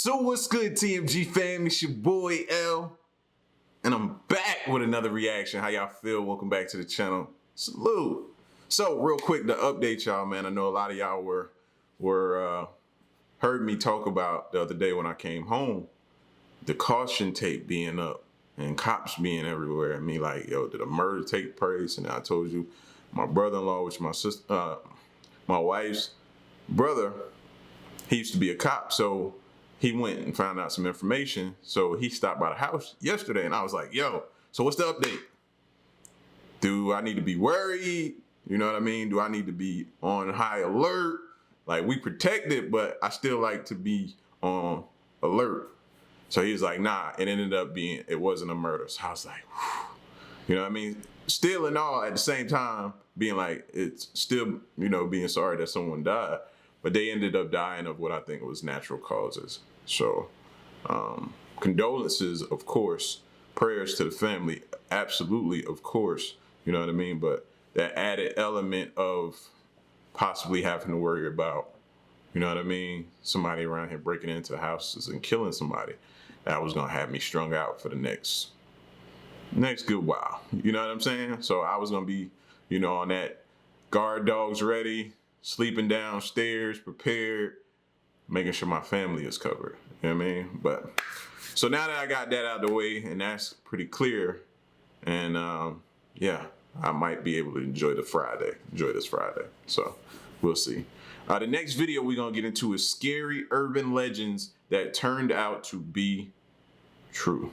So what's good, TMG fam? It's your boy L, and I'm back with another reaction. How y'all feel? Welcome back to the channel. Salute. So real quick to update y'all, man. I know a lot of y'all were heard me talk about the other day when I came home, the caution tape being up and cops being everywhere, and me like, yo, did a murder take place? And I told you, my brother-in-law, which my sister, my wife's brother, he used to be a cop, so he went and found out some information. So he stopped by the house yesterday, and I was like, yo, so what's the update? Do I need to be worried? You know what I mean? Do I need to be on high alert? Like, we protected, but I still like to be on alert. So he was like, nah, it ended up being, it wasn't a murder. So I was like, whew. You know what I mean? Still and all at the same time, being like, it's still, you know, being sorry that someone died. But they ended up dying of what I think was natural causes. So condolences, of course, prayers to the family, absolutely, of course, you know what I mean? But that added element of possibly having to worry about, you know what I mean, somebody around here breaking into houses and killing somebody, that was gonna have me strung out for the next good while, you know what I'm saying? So I was gonna be, you know, on that guard dogs ready, sleeping downstairs, prepared, making sure my family is covered, you know what I mean? But, so now that I got that out of the way, and that's pretty clear, and yeah, I might be able to enjoy this Friday. So, we'll see. The next video we're gonna get into is scary urban legends that turned out to be true.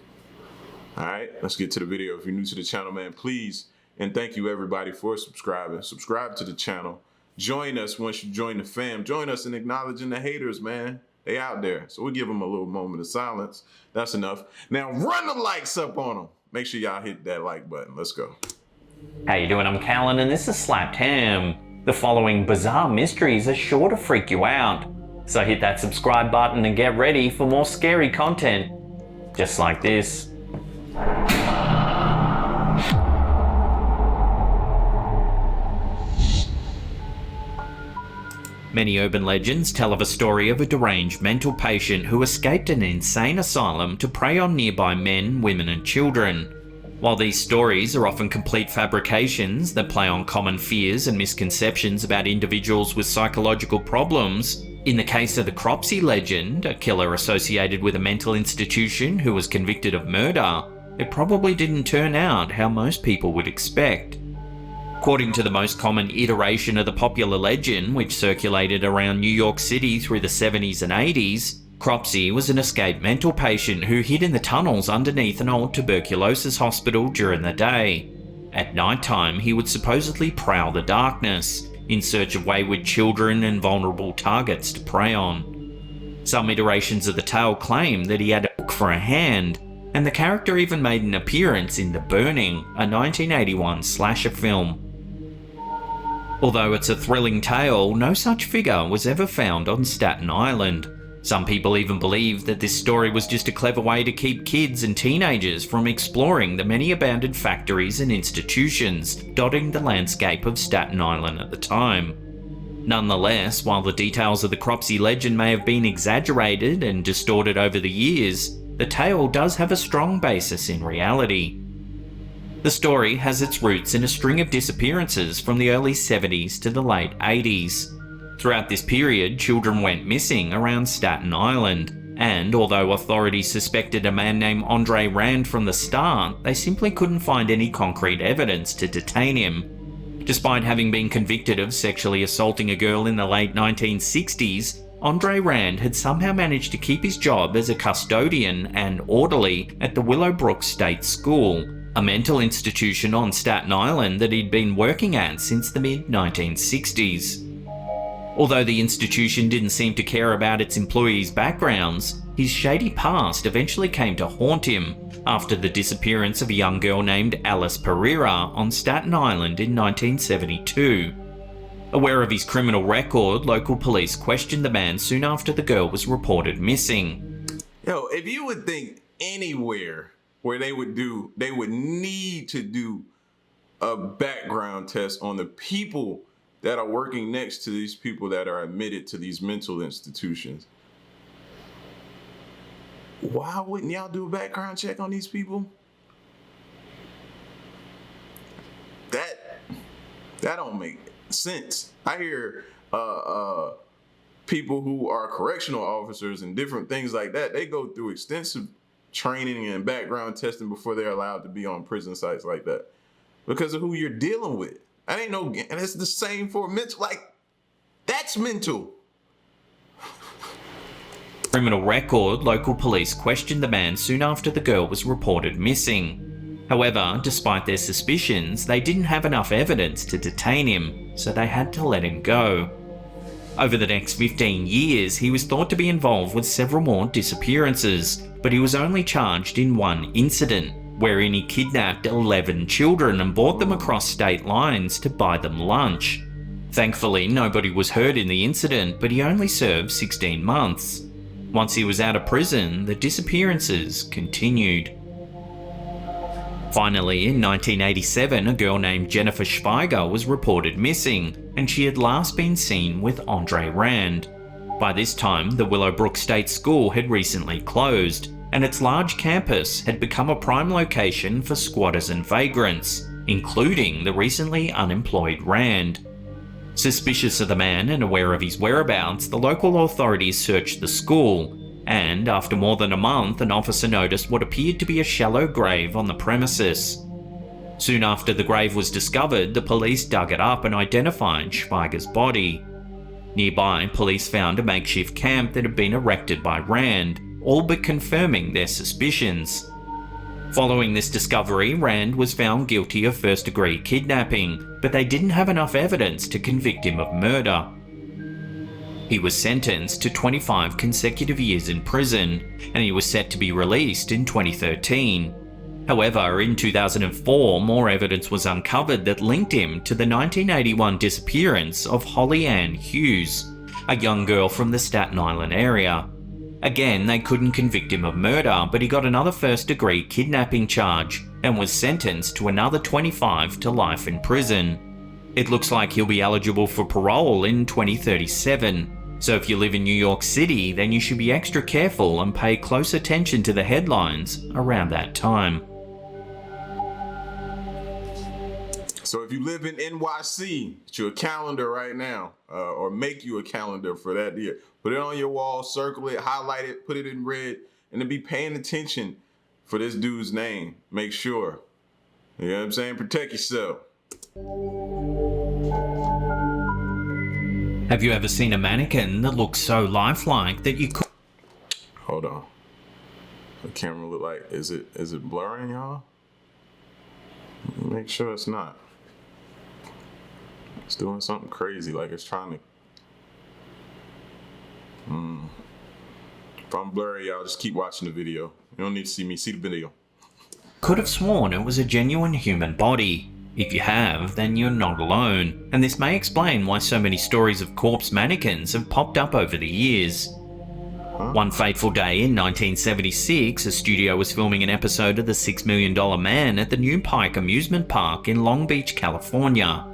All right, let's get to the video. If you're new to the channel, man, please, and thank you everybody for subscribing. Subscribe to the channel. Join us once you join the fam. Join us in acknowledging the haters, man. They out there. So we'll give them a little moment of silence. That's enough. Now run the likes up on them. Make sure y'all hit that like button. Let's go. How you doing? I'm Callan, and this is Slapped Ham. The following bizarre mysteries are sure to freak you out. So hit that subscribe button and get ready for more scary content. Just like this. Many urban legends tell of a story of a deranged mental patient who escaped an insane asylum to prey on nearby men, women and children. While these stories are often complete fabrications that play on common fears and misconceptions about individuals with psychological problems, in the case of the Cropsey Legend, a killer associated with a mental institution who was convicted of murder, it probably didn't turn out how most people would expect. According to the most common iteration of the popular legend, which circulated around New York City through the 70s and 80s, Cropsey was an escaped mental patient who hid in the tunnels underneath an old tuberculosis hospital during the day. At nighttime, he would supposedly prowl the darkness, in search of wayward children and vulnerable targets to prey on. Some iterations of the tale claim that he had a hook for a hand, and the character even made an appearance in The Burning, a 1981 slasher film. Although it's a thrilling tale, no such figure was ever found on Staten Island. Some people even believe that this story was just a clever way to keep kids and teenagers from exploring the many abandoned factories and institutions dotting the landscape of Staten Island at the time. Nonetheless, while the details of the Cropsey legend may have been exaggerated and distorted over the years, the tale does have a strong basis in reality. The story has its roots in a string of disappearances from the early 70s to the late 80s. Throughout this period, children went missing around Staten Island, and although authorities suspected a man named Andre Rand from the start, they simply couldn't find any concrete evidence to detain him. Despite having been convicted of sexually assaulting a girl in the late 1960s, Andre Rand had somehow managed to keep his job as a custodian and orderly at the Willowbrook State School, a mental institution on Staten Island that he'd been working at since the mid-1960s. Although the institution didn't seem to care about its employees' backgrounds, his shady past eventually came to haunt him after the disappearance of a young girl named Alice Pereira on Staten Island in 1972. Aware of his criminal record, local police questioned the man soon after the girl was reported missing. Yo, if you would think anywhere where they would need to do a background test on the people that are working next to these people that are admitted to these mental institutions. Why wouldn't y'all do a background check on these people? That don't make sense. I hear people who are correctional officers and different things like that, they go through extensive training and background testing before they're allowed to be on prison sites like that because of who you're dealing with. I ain't no, and it's the same for mental. Like, that's mental. Criminal record, local police questioned the man soon after the girl was reported missing. However, despite their suspicions, they didn't have enough evidence to detain him, so they had to let him go. Over the next 15 years, he was thought to be involved with several more disappearances, but he was only charged in one incident, wherein he kidnapped 11 children and brought them across state lines to buy them lunch. Thankfully, nobody was hurt in the incident, but he only served 16 months. Once he was out of prison, the disappearances continued. Finally, in 1987, a girl named Jennifer Schweiger was reported missing, and she had last been seen with Andre Rand. By this time, the Willowbrook State School had recently closed, and its large campus had become a prime location for squatters and vagrants, including the recently unemployed Rand. Suspicious of the man and aware of his whereabouts, the local authorities searched the school, and after more than a month, an officer noticed what appeared to be a shallow grave on the premises. Soon after the grave was discovered, the police dug it up and identified Schweiger's body. Nearby, police found a makeshift camp that had been erected by Rand, all but confirming their suspicions. Following this discovery, Rand was found guilty of first-degree kidnapping, but they didn't have enough evidence to convict him of murder. He was sentenced to 25 consecutive years in prison, and he was set to be released in 2013. However, in 2004, more evidence was uncovered that linked him to the 1981 disappearance of Holly Ann Hughes, a young girl from the Staten Island area. Again, they couldn't convict him of murder, but he got another first-degree kidnapping charge and was sentenced to another 25 to life in prison. It looks like he'll be eligible for parole in 2037, so if you live in New York City, then you should be extra careful and pay close attention to the headlines around that time. So if you live in NYC, get you a calendar right now, or make you a calendar for that year. Put it on your wall, circle it, highlight it, put it in red, and then be paying attention for this dude's name. Make sure. You know what I'm saying? Protect yourself. Have you ever seen a mannequin that looks so lifelike that you could... Hold on. The camera look like, is it blurring, y'all? Make sure it's not. It's doing something crazy, like it's trying to... If I'm blurry, y'all just keep watching the video. You don't need to see me, see the video. Could have sworn it was a genuine human body. If you have, then you're not alone, and this may explain why so many stories of corpse mannequins have popped up over the years. One fateful day in 1976, a studio was filming an episode of The $6 Million Man at the New Pike Amusement Park in Long Beach, California.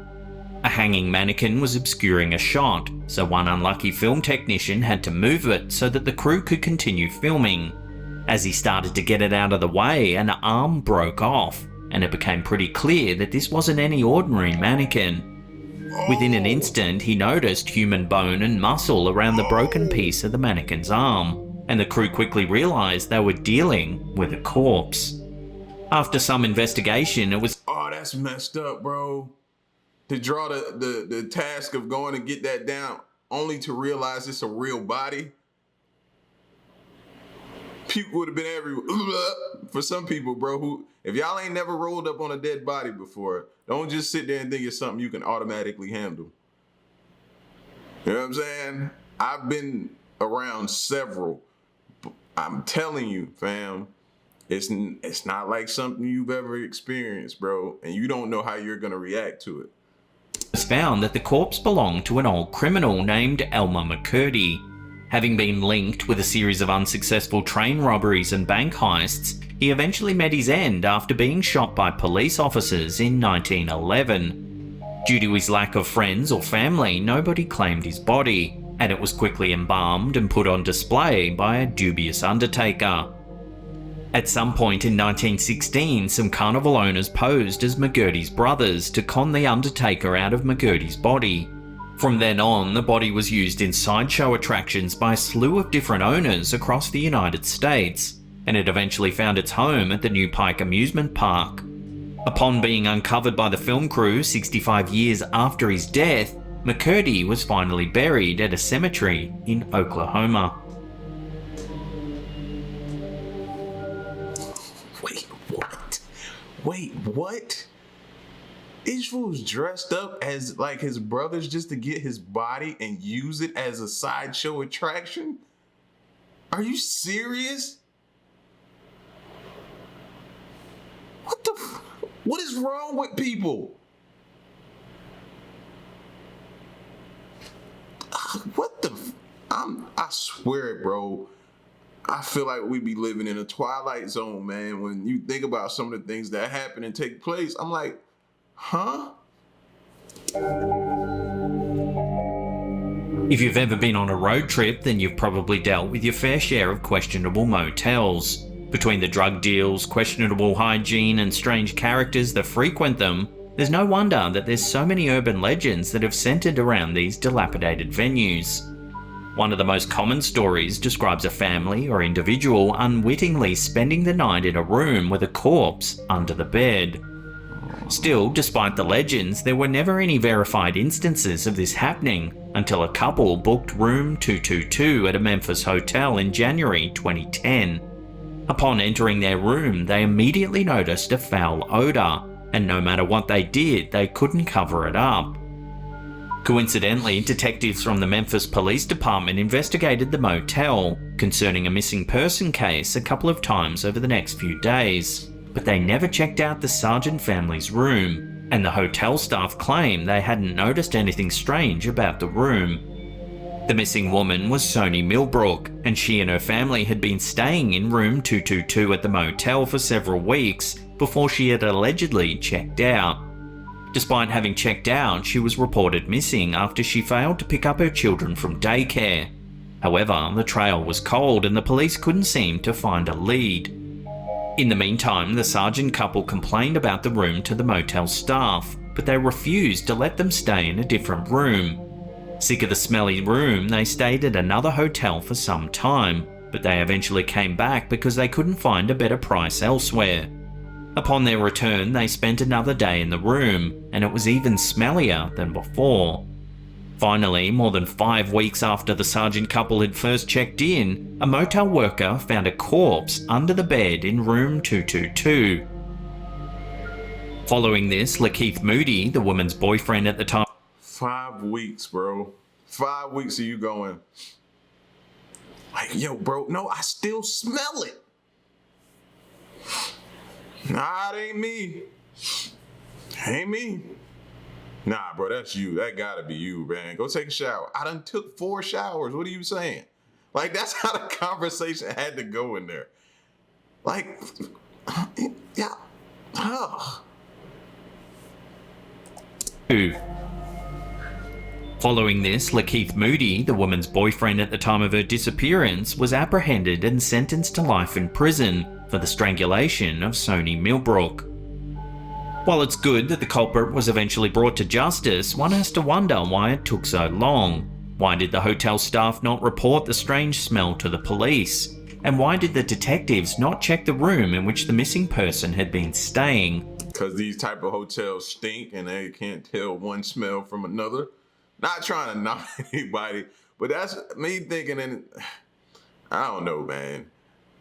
A hanging mannequin was obscuring a shot, so one unlucky film technician had to move it so that the crew could continue filming. As he started to get it out of the way, an arm broke off, and it became pretty clear that this wasn't any ordinary mannequin. Within an instant, he noticed human bone and muscle around the broken piece of the mannequin's arm, and the crew quickly realized they were dealing with a corpse. After some investigation, it was... Oh, that's messed up, bro. To draw the task of going to get that down, only to realize it's a real body. Puke would have been everywhere. For some people, bro, who, if y'all ain't never rolled up on a dead body before, don't just sit there and think it's something you can automatically handle. You know what I'm saying? I've been around several. I'm telling you, fam, it's not like something you've ever experienced, bro, and you don't know how you're gonna react to it. was found that the corpse belonged to an old criminal named Elmer McCurdy. Having been linked with a series of unsuccessful train robberies and bank heists, he eventually met his end after being shot by police officers in 1911. Due to his lack of friends or family, nobody claimed his body, and it was quickly embalmed and put on display by a dubious undertaker. At some point in 1916, some carnival owners posed as McGurdy's brothers to con the undertaker out of McGurdy's body. From then on, the body was used in sideshow attractions by a slew of different owners across the United States, and it eventually found its home at the New Pike Amusement Park. Upon being uncovered by the film crew 65 years after his death, McGurdy was finally buried at a cemetery in Oklahoma. Wait, what? These fools dressed up as like his brothers just to get his body and use it as a sideshow attraction? Are you serious? What is wrong with people? I swear it, bro. I feel like we be living in a twilight zone, man. When you think about some of the things that happen and take place, I'm like, huh? If you've ever been on a road trip, then you've probably dealt with your fair share of questionable motels. Between the drug deals, questionable hygiene, and strange characters that frequent them, there's no wonder that there's so many urban legends that have centered around these dilapidated venues. One of the most common stories describes a family or individual unwittingly spending the night in a room with a corpse under the bed. Still, despite the legends, there were never any verified instances of this happening until a couple booked room 222 at a Memphis hotel in January 2010. Upon entering their room, they immediately noticed a foul odour, and no matter what they did, they couldn't cover it up. Coincidentally, detectives from the Memphis Police Department investigated the motel concerning a missing person case a couple of times over the next few days, but they never checked out the Sargent family's room, and the hotel staff claimed they hadn't noticed anything strange about the room. The missing woman was Sony Millbrook, and she and her family had been staying in room 222 at the motel for several weeks before she had allegedly checked out. Despite having checked out, she was reported missing after she failed to pick up her children from daycare. However, the trail was cold and the police couldn't seem to find a lead. In the meantime, the Sargent couple complained about the room to the motel staff, but they refused to let them stay in a different room. Sick of the smelly room, they stayed at another hotel for some time, but they eventually came back because they couldn't find a better price elsewhere. Upon their return, they spent another day in the room, and it was even smellier than before. Finally, more than 5 weeks after the Sargent couple had first checked in, a motel worker found a corpse under the bed in room 222. Following this, Lakeith Moody, the woman's boyfriend at the time... 5 weeks, bro. 5 weeks of you going, like, yo, bro, no, I still smell it. Nah, it ain't me. Ain't me. Nah, bro, that's you. That gotta be you, man. Go take a shower. I done took 4 showers. What are you saying? Like, that's how the conversation had to go in there. Like, yeah. Following this, Lakeith Moody, the woman's boyfriend at the time of her disappearance, was apprehended and sentenced to life in prison for the strangulation of Sony Millbrook. While it's good that the culprit was eventually brought to justice, one has to wonder why it took so long. Why did the hotel staff not report the strange smell to the police? And why did the detectives not check the room in which the missing person had been staying? Because these type of hotels stink and they can't tell one smell from another. Not trying to knock anybody, but that's me thinking, and I don't know, man.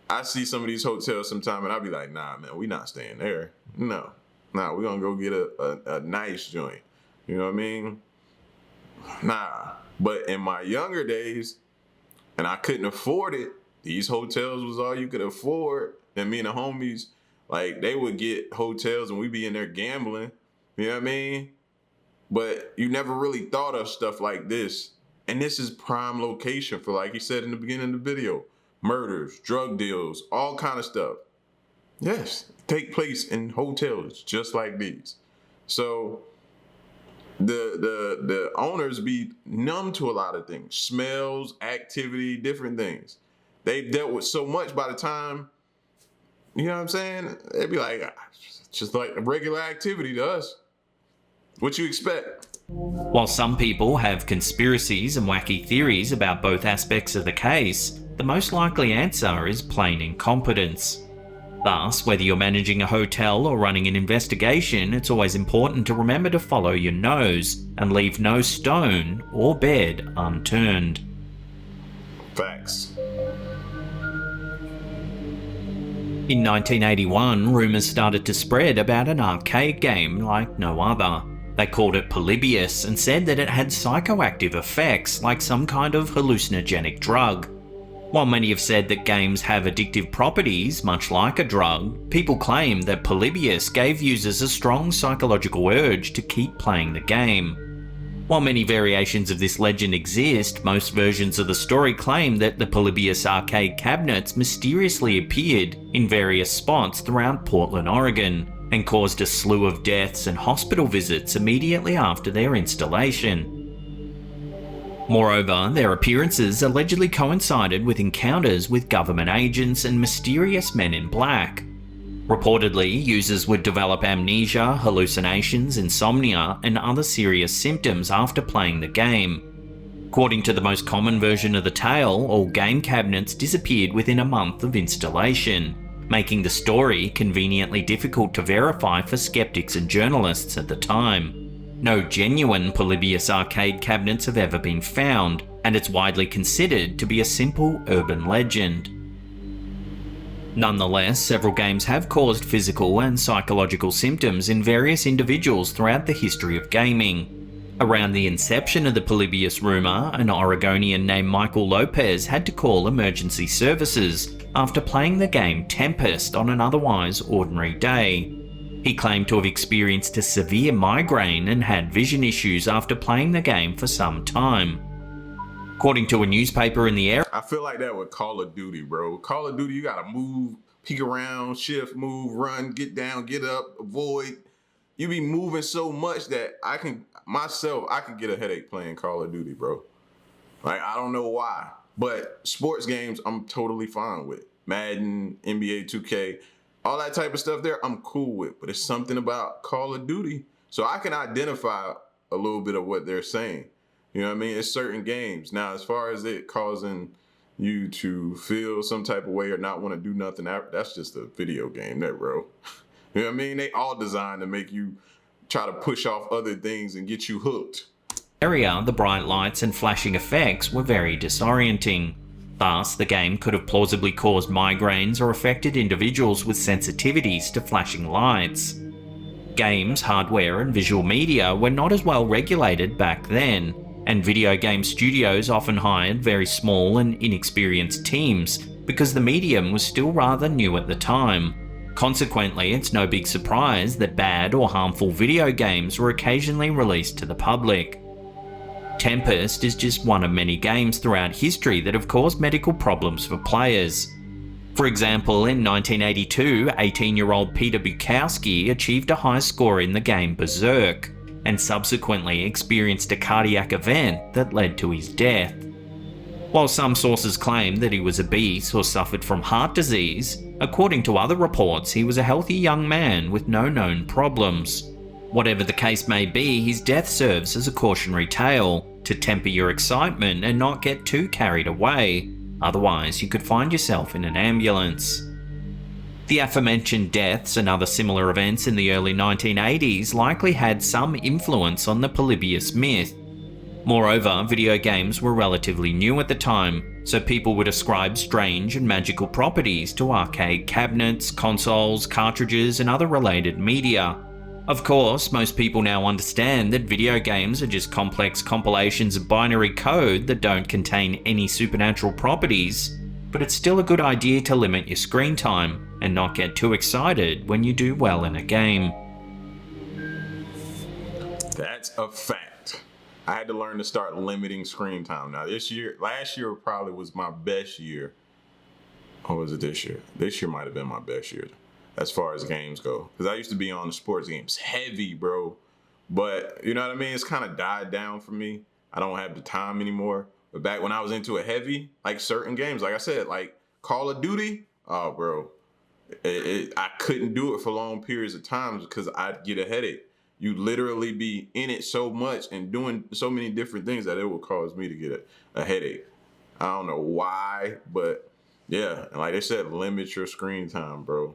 I see some of these hotels sometime and I'll be like, nah, man, we not staying there. No, nah, we're gonna go get a nice joint. You know what I mean? Nah, but in my younger days, and I couldn't afford it, these hotels was all you could afford. And me and the homies, like, they would get hotels and we'd be in there gambling. You know what I mean? But you never really thought of stuff like this. And this is prime location for, like you said in the beginning of the video, murders, drug deals, all kind of stuff. Yes, take place in hotels just like these. So the owners be numb to a lot of things, smells, activity, different things. They've dealt with so much by the time, you know what I'm saying? They'd be like, it's just like regular activity to us. What you expect? While some people have conspiracies and wacky theories about both aspects of the case, the most likely answer is plain incompetence. Thus, whether you're managing a hotel or running an investigation, it's always important to remember to follow your nose and leave no stone or bed unturned. Facts. In 1981, rumours started to spread about an arcade game like no other. They called it Polybius and said that it had psychoactive effects like some kind of hallucinogenic drug. While many have said that games have addictive properties, much like a drug, people claim that Polybius gave users a strong psychological urge to keep playing the game. While many variations of this legend exist, most versions of the story claim that the Polybius arcade cabinets mysteriously appeared in various spots throughout Portland, Oregon, and caused a slew of deaths and hospital visits immediately after their installation. Moreover, their appearances allegedly coincided with encounters with government agents and mysterious men in black. Reportedly, users would develop amnesia, hallucinations, insomnia, and other serious symptoms after playing the game. According to the most common version of the tale, all game cabinets disappeared within a month of installation, making the story conveniently difficult to verify for skeptics and journalists at the time. No genuine Polybius arcade cabinets have ever been found, and it's widely considered to be a simple urban legend. Nonetheless, several games have caused physical and psychological symptoms in various individuals throughout the history of gaming. Around the inception of the Polybius rumour, an Oregonian named Michael Lopez had to call emergency services after playing the game Tempest on an otherwise ordinary day. He claimed to have experienced a severe migraine and had vision issues after playing the game for some time. According to a newspaper in the area, I feel like that with Call of Duty, bro. Call of Duty, you gotta move, peek around, shift, move, run, get down, get up, avoid. You be moving so much that I can get a headache playing Call of Duty, bro. Like, I don't know why. But sports games, I'm totally fine with. Madden, NBA 2K, all that type of stuff there, I'm cool with. But it's something about Call of Duty. So I can identify a little bit of what they're saying. You know what I mean? It's certain games. Now, as far as it causing you to feel some type of way or not want to do nothing, that's just a video game there, bro. You know what I mean? They all designed to make you try to push off other things and get you hooked. The bright lights and flashing effects were very disorienting. Thus, the game could have plausibly caused migraines or affected individuals with sensitivities to flashing lights. Games, hardware, and visual media were not as well regulated back then, and video game studios often hired very small and inexperienced teams because the medium was still rather new at the time. Consequently, it's no big surprise that bad or harmful video games were occasionally released to the public. Tempest is just one of many games throughout history that have caused medical problems for players. For example, in 1982, 18-year-old Peter Bukowski achieved a high score in the game Berserk, and subsequently experienced a cardiac event that led to his death. While some sources claim that he was obese or suffered from heart disease, according to other reports, he was a healthy young man with no known problems. Whatever the case may be, his death serves as a cautionary tale to temper your excitement and not get too carried away, otherwise you could find yourself in an ambulance. The aforementioned deaths and other similar events in the early 1980s likely had some influence on the Polybius myth. Moreover, video games were relatively new at the time, so people would ascribe strange and magical properties to arcade cabinets, consoles, cartridges, and other related media. Of course, most people now understand that video games are just complex compilations of binary code that don't contain any supernatural properties, but it's still a good idea to limit your screen time and not get too excited when you do well in a game. That's a fact. I had to learn to start limiting screen time. Now last year probably was my best year. Or was it this year? This year might have been my best year as far as games go. Because I used to be on the sports games heavy, bro. But you know what I mean? It's kind of died down for me. I don't have the time anymore. But back when I was into it heavy, like certain games, like I said, like Call of Duty, oh, bro, I couldn't do it for long periods of times because I'd get a headache. You literally be in it so much and doing so many different things that it would cause me to get a headache. I don't know why, but yeah, and like they said, limit your screen time, bro.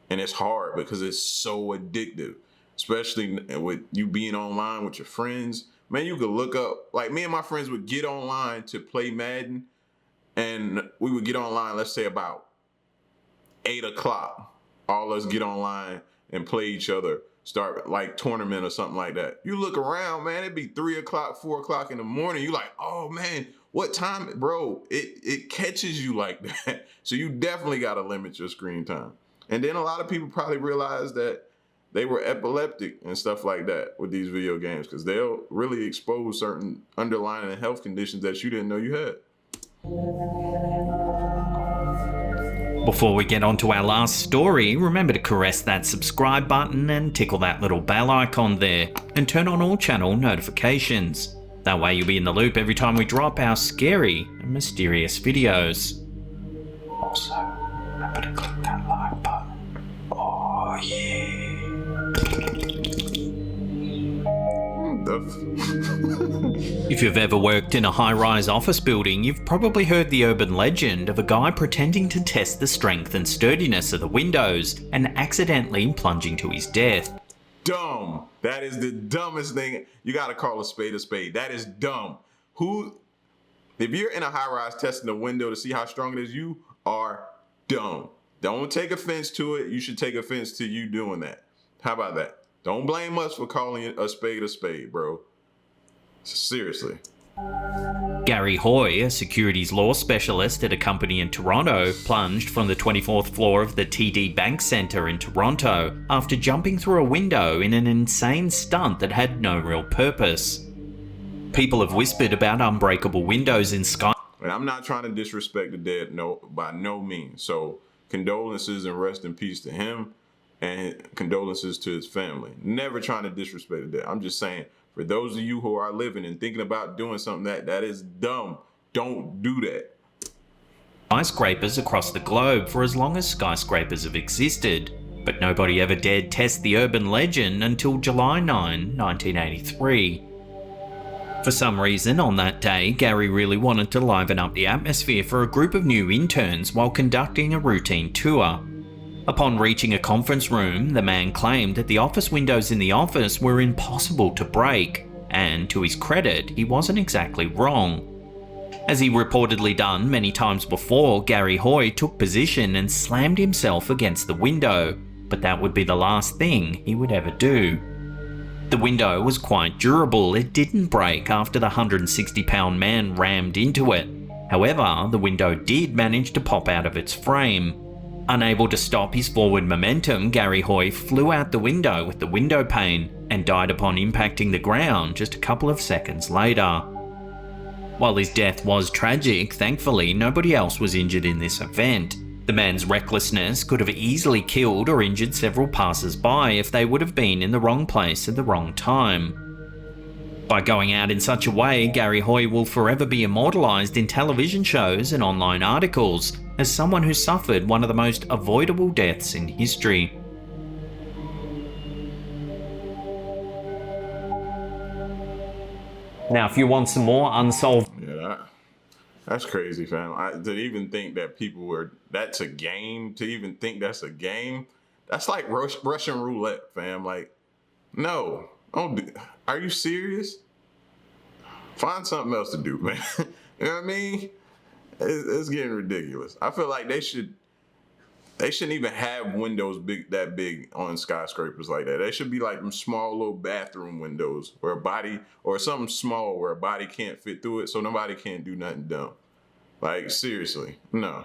And it's hard because it's so addictive, especially with you being online with your friends. Man, you could look up, like me and my friends would get online to play Madden, and we would get online, let's say about 8 o'clock. All us get online and play each other, start like tournament or something like that. You look around, man, it'd be 3 o'clock, 4 o'clock in the morning. You like, oh man, what time, bro? It catches you like that. So you definitely got to limit your screen time. And then a lot of people probably realize that they were epileptic and stuff like that with these video games because they'll really expose certain underlying health conditions that you didn't know you had. Before we get on to our last story, remember to caress that subscribe button and tickle that little bell icon there, and turn on all channel notifications. That way you'll be in the loop every time we drop our scary and mysterious videos. Also, remember to click that like button. Oh yeah. If you've ever worked in a high-rise office building, you've probably heard the urban legend of a guy pretending to test the strength and sturdiness of the windows and accidentally plunging to his death. Dumb. That is the dumbest thing. You gotta call a spade a spade. That is dumb. If you're in a high-rise testing the window to see how strong it is, you are dumb. Don't take offense to it. You should take offense to you doing that. How about that? Don't blame us for calling it a spade, bro. Seriously. Gary Hoy, a securities law specialist at a company in Toronto, plunged from the 24th floor of the TD Bank Centre in Toronto after jumping through a window in an insane stunt that had no real purpose. People have whispered about unbreakable windows in Sky. And I'm not trying to disrespect the dead, no, by no means. So condolences and rest in peace to him, and condolences to his family. Never trying to disrespect the dead. I'm just saying, for those of you who are living and thinking about doing something that is dumb, don't do that. Skyscrapers across the globe for as long as skyscrapers have existed, but nobody ever dared test the urban legend until July 9, 1983. For some reason, on that day, Gary really wanted to liven up the atmosphere for a group of new interns while conducting a routine tour. Upon reaching a conference room, the man claimed that the office windows in the office were impossible to break, and to his credit, he wasn't exactly wrong. As he reportedly done many times before, Gary Hoy took position and slammed himself against the window, but that would be the last thing he would ever do. The window was quite durable. It didn't break after the 160-pound man rammed into it. However, the window did manage to pop out of its frame. Unable to stop his forward momentum, Gary Hoy flew out the window with the window pane and died upon impacting the ground just a couple of seconds later. While his death was tragic, thankfully nobody else was injured in this event. The man's recklessness could have easily killed or injured several passers-by if they would have been in the wrong place at the wrong time. By going out in such a way, Gary Hoy will forever be immortalized in television shows and online articles as someone who suffered one of the most avoidable deaths in history. Now, if you want some more unsolved... Yeah, that's crazy, fam. To even think that people were... That's a game? To even think that's a game? That's like Russian roulette, fam. Like, no. Don't do... Are you serious? Find something else to do, man. You know what I mean? It's getting ridiculous. I feel like they shouldn't even have windows that big on skyscrapers like that. They should be like them small little bathroom windows where a body, or something small where a body can't fit through it, so nobody can't do nothing dumb. Like, seriously, no.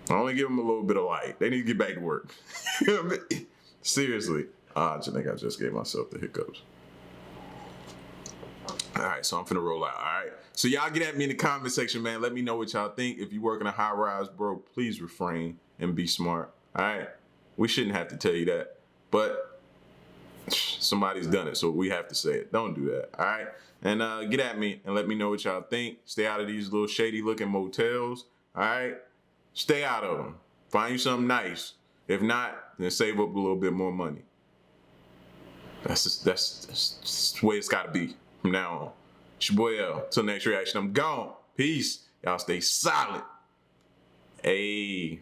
I only give them a little bit of light. They need to get back to work. You know what I mean? Seriously. I think I just gave myself the hiccups. All right, so I'm finna roll out, all right? So y'all get at me in the comment section, man. Let me know what y'all think. If you work in a high rise, bro, please refrain and be smart, all right? We shouldn't have to tell you that, but Somebody's done it, so we have to say it. Don't do that, all right? And get at me and let me know what y'all think. Stay out of these little shady-looking motels, all right? Stay out of them. Find you something nice. If not, then save up a little bit more money. That's the way it's got to be from now on. It's your boy L. Till next reaction, I'm gone. Peace. Y'all stay solid. Hey.